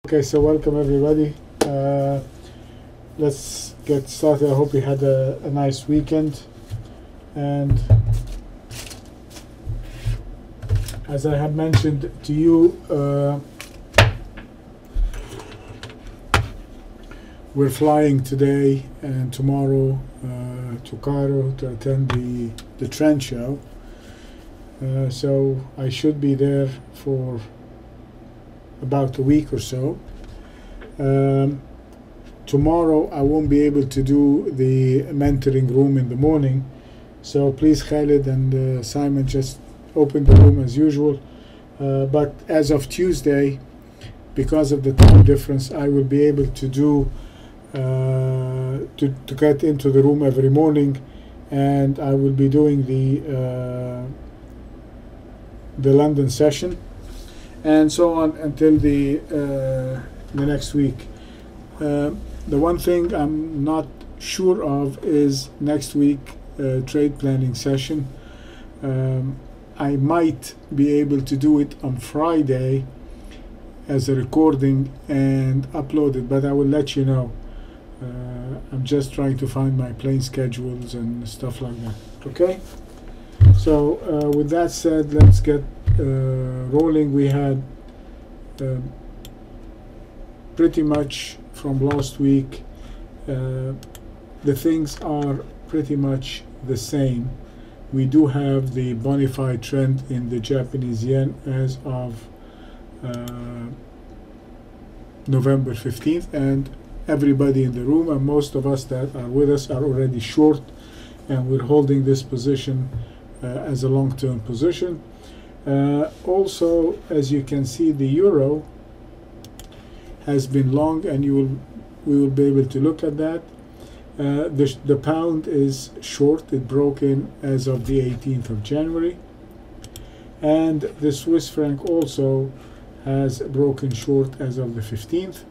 Okay, so welcome everybody. Let's get started. I hope you had a nice weekend. And as I have mentioned to you, we're flying today and tomorrow to Cairo to attend the trend show. So I should be there for about a week or so. Tomorrow I won't be able to do the mentoring room in the morning, so please Khalid and Simon, just open the room as usual. But as of Tuesday, because of the time difference, I will be able to do to get into the room every morning, and I will be doing the London session and so on until the next week. The one thing I'm not sure of is next week trade planning session. I might be able to do it on Friday as a recording and upload it, but I will let you know. I'm just trying to find my plane schedules and stuff like that. Okay, so with that said, let's get rolling. We had pretty much from last week, the things are pretty much the same. We do have the bona fide trend in the Japanese yen as of November 15th, and everybody in the room and most of us that are with us are already short, and we're holding this position as a long-term position. Also, as you can see, the euro has been long, and we will be able to look at that. The pound is short. It broke in as of the 18th of January, and the Swiss franc also has broken short as of the 15th,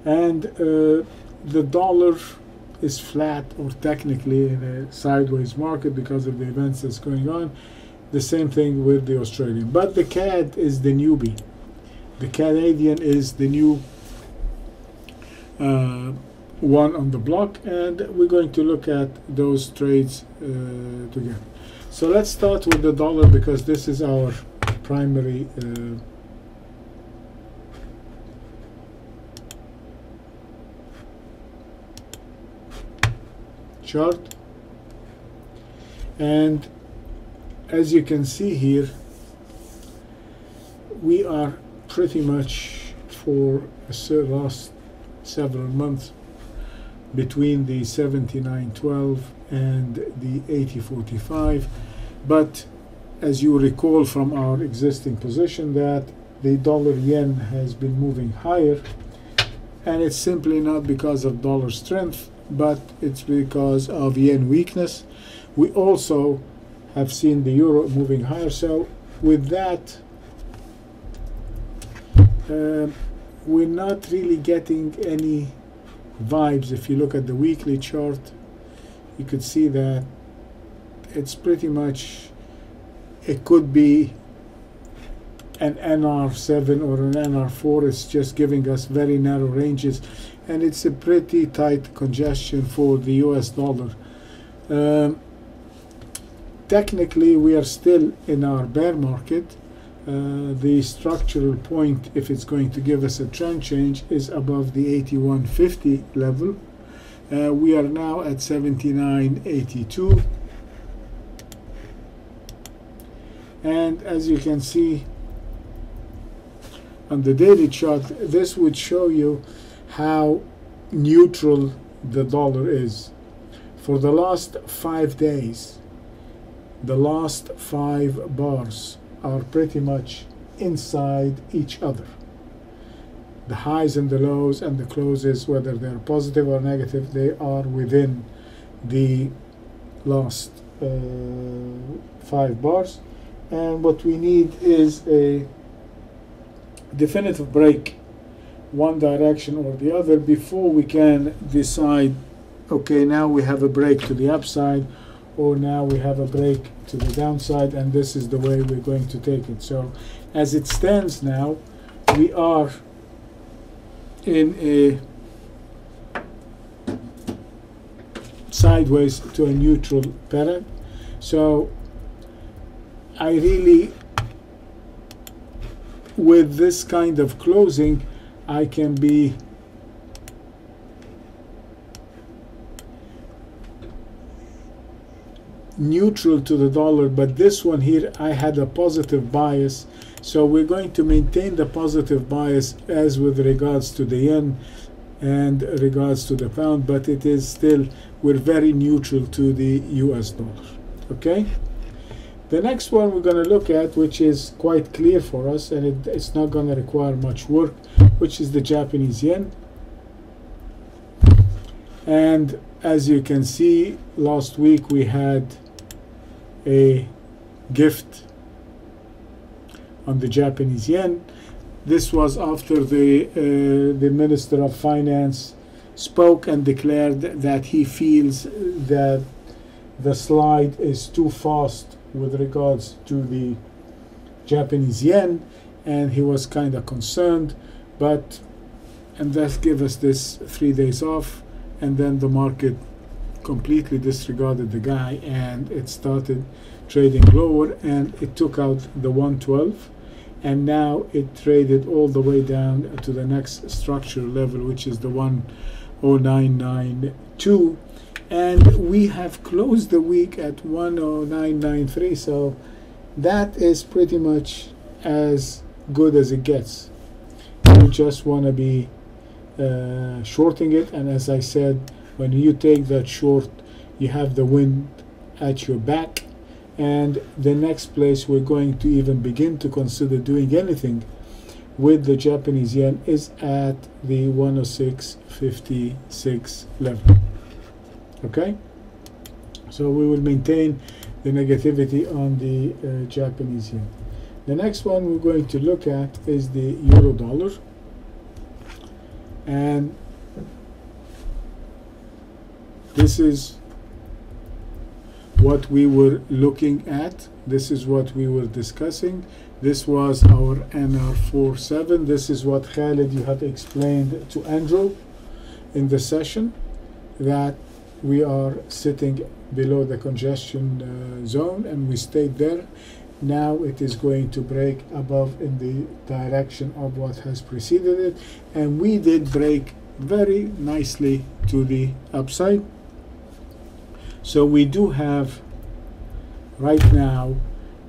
and the dollar is flat, or technically in a sideways market because of the events that's going on. The same thing with the Australian, but the CAD is the newbie. The Canadian is the new one on the block, and we're going to look at those trades together. So let's start with the dollar, because this is our primary chart. And as you can see here, we are pretty much for the last several months between the 79.12 and the 80.45, but as you recall from our existing position, that the dollar yen has been moving higher, and it's simply not because of dollar strength, but it's because of yen weakness. We also have seen the euro moving higher, so with that we're not really getting any vibes. If you look at the weekly chart, you could see that it's pretty much, it could be an NR7 or an NR4. It's just giving us very narrow ranges, and it's a pretty tight congestion for the US dollar. Technically, we are still in our bear market. The structural point, if it's going to give us a trend change, is above the 81.50 level. We are now at 79.82, and as you can see on the daily chart, this would show you how neutral the dollar is. For the last 5 days, the last 5 bars are pretty much inside each other. The highs and the lows and the closes, whether they're positive or negative, they are within the last 5 bars. And what we need is a definitive break, one direction or the other, before we can decide, okay, now we have a break to the upside, or now we have a break to the downside, and this is the way we're going to take it. So as it stands now, we are in a sideways to a neutral pattern. So I really, with this kind of closing, I can be neutral to the dollar, but this one here I had a positive bias, so we're going to maintain the positive bias as with regards to the yen and regards to the pound, but it is still, we're very neutral to the US dollar. Okay, the next one we're going to look at, which is quite clear for us, and it's not going to require much work, which is the Japanese yen. And as you can see, last week we had a gift on the Japanese yen. This was after the Minister of Finance spoke and declared that he feels that the slide is too fast with regards to the Japanese yen, and he was kind of concerned, and that gave us this 3 days off, and then the market completely disregarded the guy and it started trading lower, and it took out the 112, and now it traded all the way down to the next structural level, which is the 10992, and we have closed the week at 10993, so that is pretty much as good as it gets. You just want to be shorting it, and as I said, when you take that short, you have the wind at your back, and the next place we're going to even begin to consider doing anything with the Japanese yen is at the 106.56 level. Okay, so we will maintain the negativity on the Japanese yen. The next one we're going to look at is the euro dollar, and this is what we were looking at. This is what we were discussing. This was our NR47. This is what Khalid, you have explained to Andrew in the session, that we are sitting below the congestion zone, and we stayed there. Now it is going to break above in the direction of what has preceded it, and we did break very nicely to the upside. So we do have right now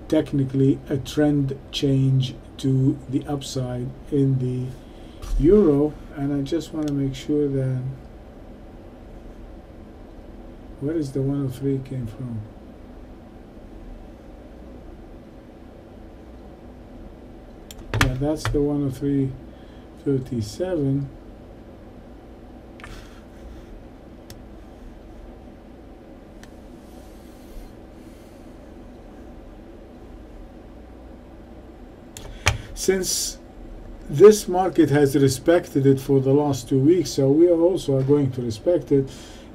technically a trend change to the upside in the euro, and I just want to make sure that where is the 103 came from? Yeah, that's the 103.37. Since this market has respected it for the last 2 weeks, so we are also going to respect it,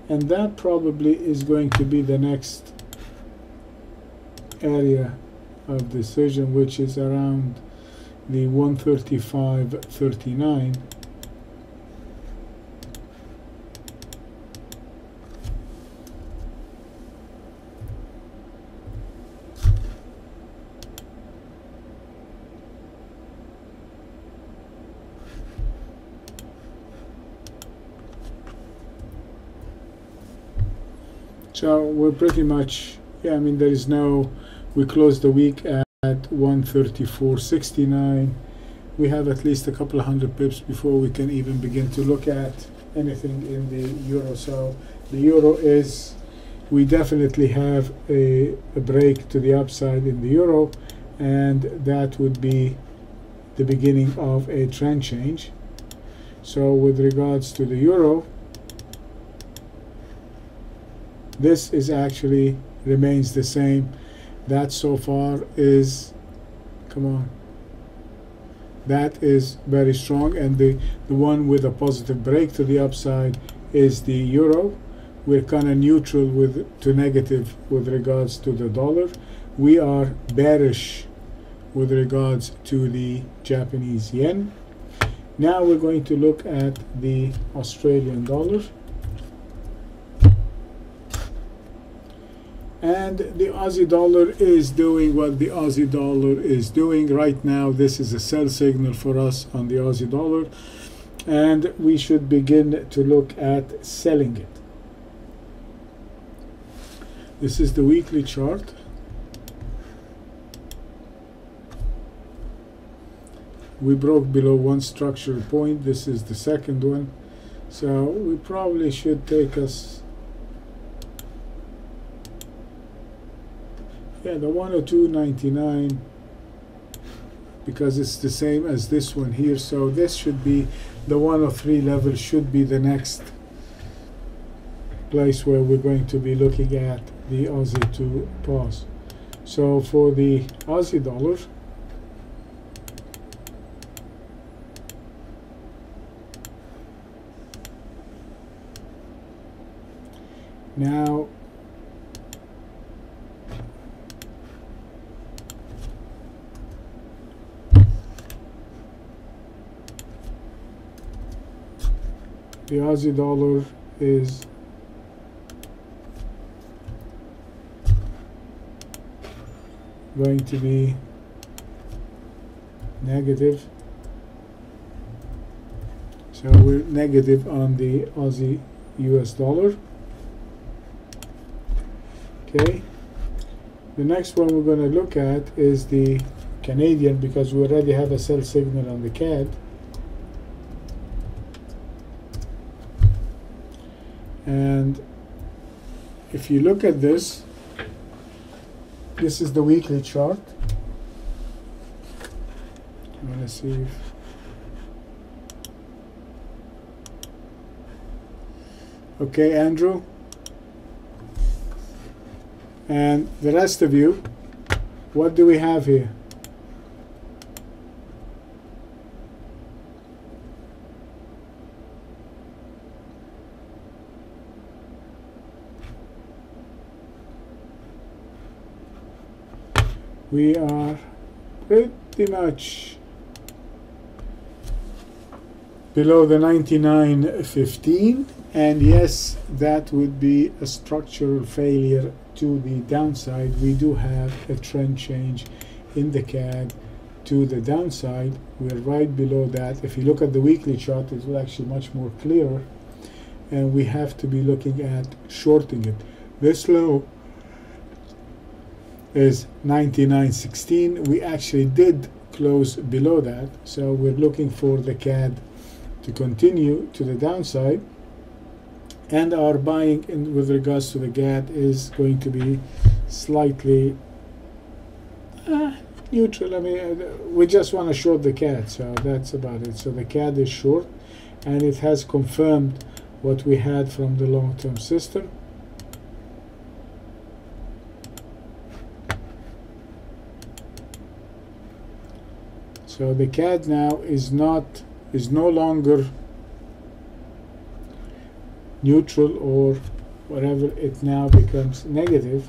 and that probably is going to be the next area of decision, which is around the 135.39. So we're pretty much, yeah, I mean, there is no, we closed the week at 134.69. We have at least a couple of hundred pips before we can even begin to look at anything in the euro. So the euro is, we definitely have a break to the upside in the euro, and that would be the beginning of a trend change. So with regards to the euro, this is actually remains the same. That so far is, come on, that is very strong, and the one with a positive break to the upside is the euro. We're kind of neutral to negative with regards to the dollar. We are bearish with regards to the Japanese yen, Now we're going to look at the Australian dollar. And the Aussie dollar is doing what the Aussie dollar is doing right now. This is a sell signal for us on the Aussie dollar, and we should begin to look at selling it. This is the weekly chart. We broke below one structural point. This is the second one. So we probably should take us, yeah, the 102.99, because it's the same as this one here. So this should be the 103 level, should be the next place where we're going to be looking at the Aussie to pause. So for the Aussie dollar, now the Aussie dollar is going to be negative. So we're negative on the Aussie US dollar. Okay. The next one we're going to look at is the Canadian, because we already have a sell signal on the CAD. And if you look at this, this is the weekly chart. I'm going to see if okay, Andrew, and the rest of you, what do we have here? We are pretty much below the 99.15, and yes, that would be a structural failure to the downside. We do have a trend change in the CAD to the downside. We're right below that. If you look at the weekly chart, it's actually much more clearer, and we have to be looking at shorting it. This low is 99.16. We actually did close below that, so we're looking for the CAD to continue to the downside, and our buying in with regards to the CAD is going to be slightly neutral. I mean, we just want to short the CAD, so that's about it. So the CAD is short, and it has confirmed what we had from the long-term system. So the CAD now is no longer neutral or whatever, it now becomes negative.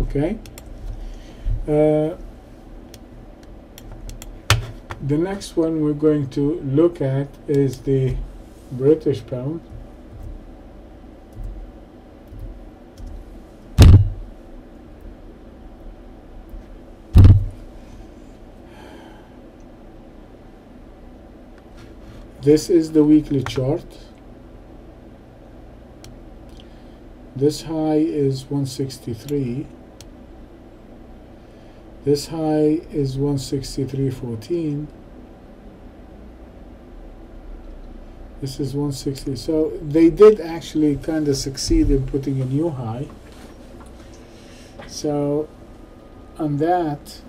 Okay. The next one we're going to look at is the British pound. This is the weekly chart. This high is 163. This high is 163.14. This is 160. So they did actually kind of succeed in putting a new high. So on that,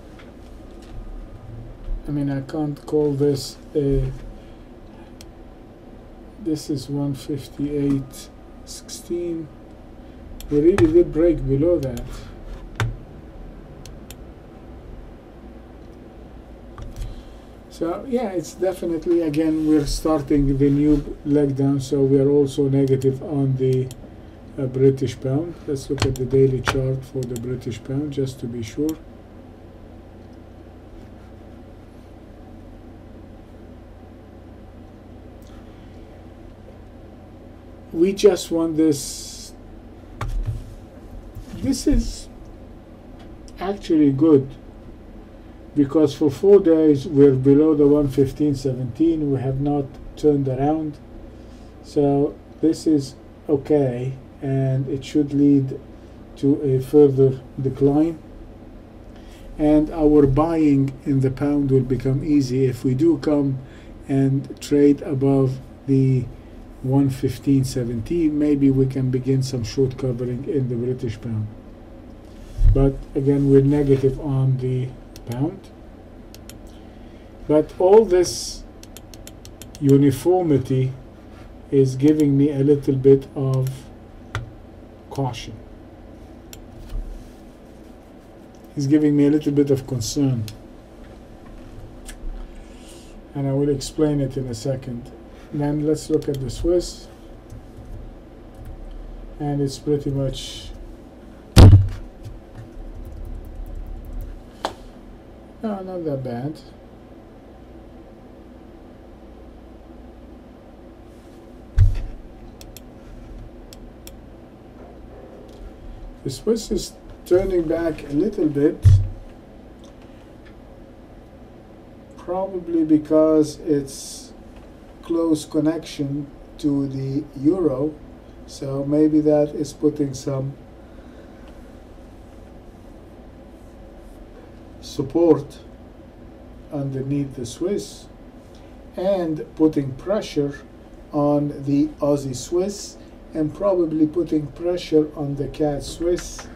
I mean, I can't call this a, this is 158.16. We really did break below that. So yeah, it's definitely, again, we're starting the new leg down, so we are also negative on the British pound. Let's look at the daily chart for the British pound just to be sure. We just want this. This is actually good, because for 4 days we're below the 115.17. We have not turned around, so this is okay, and it should lead to a further decline, and our buying in the pound will become easy if we do come and trade above the 115.17. Maybe we can begin some short covering in the British pound, but again, we're negative on the pound. But all this uniformity is giving me a little bit of caution. It's giving me a little bit of concern, and I will explain it in a second. Then let's look at the Swiss, and it's pretty much not that bad. The Swiss is turning back a little bit, probably because it's close connection to the euro, so maybe that is putting some support underneath the Swiss and putting pressure on the Aussie Swiss, and probably putting pressure on the CAD Swiss,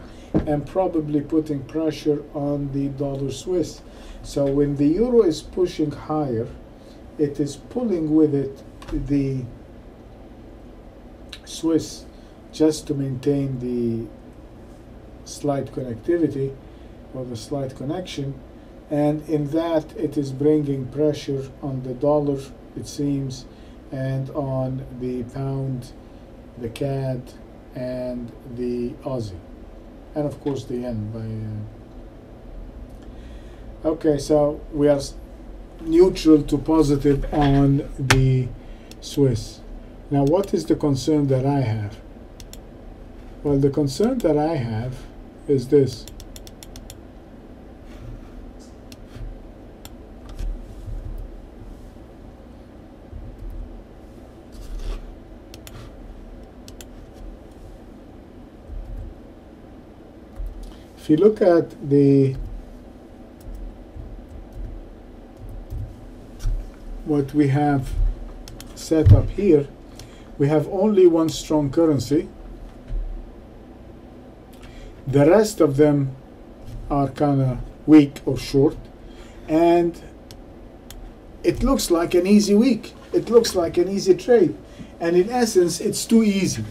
and probably putting pressure on the dollar Swiss. So when the euro is pushing higher, it is pulling with it the Swiss just to maintain the slight connectivity or the slight connection, and in that it is bringing pressure on the dollar, it seems, and on the pound, the CAD, and the Aussie, and of course the yen. Okay, so we are neutral to positive on the Swiss. Now, what is the concern that I have? Well, the concern that I have is this. If you look at what we have set up here, we have only one strong currency. The rest of them are kind of weak or short, and it looks like an easy week. It looks like an easy trade, and in essence it's too easy.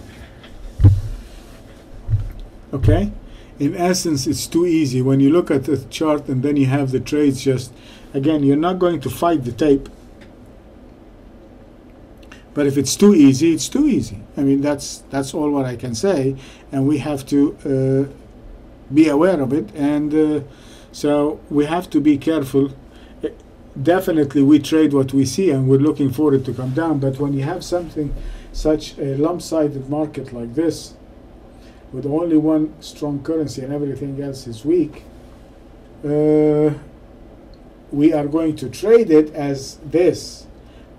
Okay, in essence it's too easy. When you look at the chart and then you have the trades, just again, you're not going to fight the tape. But if it's too easy, it's too easy. I mean, that's all what I can say, and we have to be aware of it, and so we have to be careful. Definitely we trade what we see, and we're looking for it to come down, but when you have something, such a lump-sided market like this, with only one strong currency and everything else is weak, we are going to trade it as this,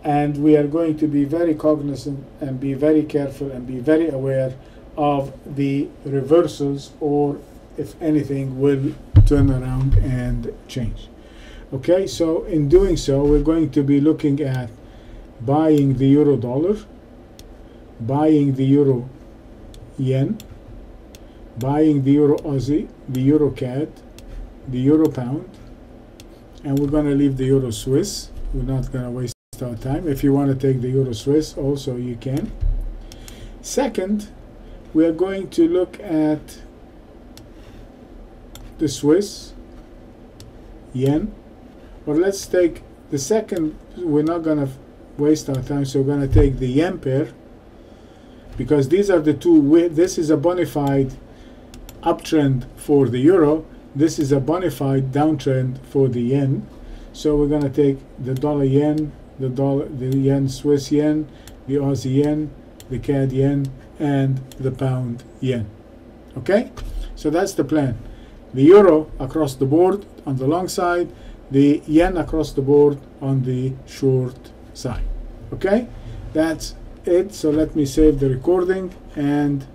and we are going to be very cognizant and be very careful and be very aware of the reversals, or if anything will turn around and change. Okay, so in doing so, we're going to be looking at buying the euro dollar, buying the euro yen, buying the euro Aussie, the euro CAD, the euro pound, and we're going to leave the euro Swiss. We're not going to waste our time. If you want to take the euro Swiss also, you can. Second, we are going to look at the Swiss yen, or let's take The second, we're not going to waste our time, so we're going to take the yen pair, because these are the two. This is a bona fide uptrend for the euro. This is a bona fide downtrend for the yen. So we're going to take the dollar yen, the yen Swiss yen, the Aussie yen, the CAD yen, and the pound yen. Okay? So that's the plan. The euro across the board on the long side, the yen across the board on the short side. Okay? That's it. So let me save the recording and